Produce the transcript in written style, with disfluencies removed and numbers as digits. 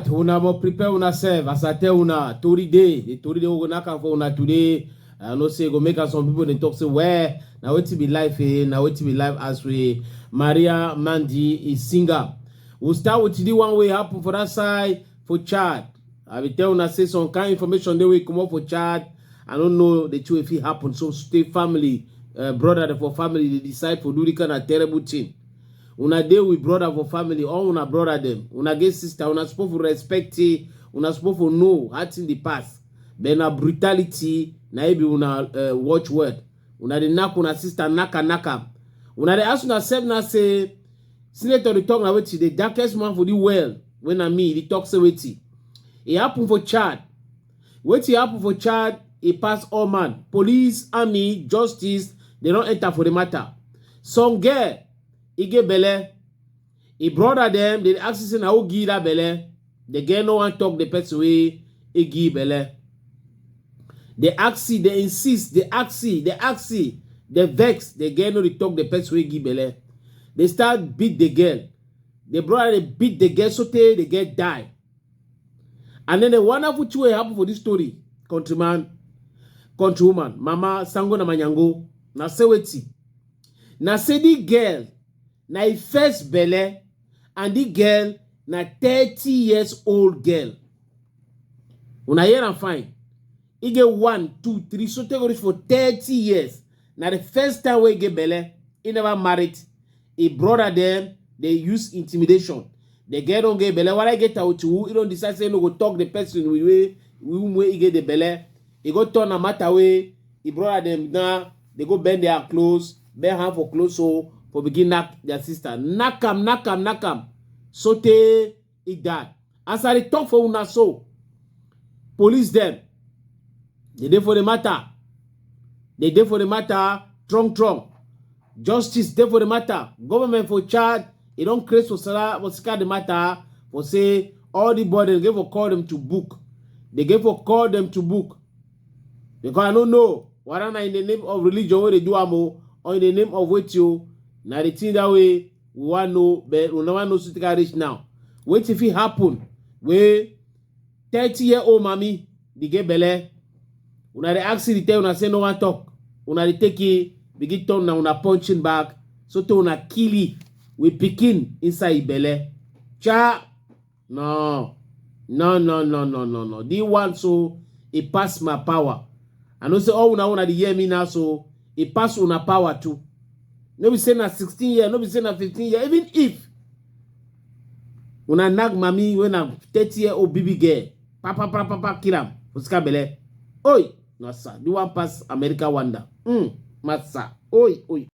chat, una mo prepare una serve, as I tell una, Tori day, the Tori day we gonna for una today. I know say go make us some people they talk say where now wait to be live now wait to be live as we Maria Mandy is singer. We'll start with the one way happen for that side for chat. I will tell una say some kind of information they will come up for chat. I don't know the two if it happen. So stay family, brother for family, they decide for do the kind of terrible thing. Una deal with brother for family, all una brother them. Una get sister, una supposed to respect it, una supposed to know what's in the past. Then a brutality, na ebi una watch word. Una de knock una sister naka. Una de ask una self na say, Senator the talk na weti, the darkest man for the world. When I mean, the talk say weti. It happen for Chad. Weti happen for Chad, it pass all man. Police, army, justice, they don't enter for the matter. Some girl, he get belle. He brother them, they ask him how give that belle. The girl no one talk the person way, he give belle. They ask, they insist, they ask, they vex, the girl no they talk the person way give belle. They start beat the girl. The brother they beat the girl so the girl die. And then the wonderful thing happen for this story, countrywoman, mama sango na manyango, na seweti. Na say the girl, na a first belle, and the girl na 30 years old girl. Una hear and fine. He get 1, 2, 3, so take it for 30 years. Now the first time we get belle, he never married. He brother them, they use intimidation. The girl don't get belle. When I get out to who, he don't decide say no go talk the person we he get the belle. He go turn a matter way. He brother them now. They go bend their clothes, bend hand for clothes so for begin knock their sister. Knock 'em. Sote he died. As I talk for una so, police them. They dey for the matter. They dey for the matter. Trong. Justice dey for the matter. Government for charge. It don't create for scar the matter. For say all the body they give for call them to book. They give for call them to book. Because I don't know whether in the name of religion where they do amo or in the name of what you. Now the thing that way we want know, but we never know something can reach now. Wait if it happen. Where 30-year-old mommy they get belle. Una de ask the tell una say no one talk. Una de take it, begin turn now una punching back. So to una kill it with picking inside belle. Cha no. The one so it pass my power. I know say all una the hear me now so it pass una power too. No be say na 16 years, no be say na 15 years. Even if una nag mami when I'm 30-year-old baby girl, papa kill am for scar belle. Oi, no sir, the one pass America wonder. Massa. Oi.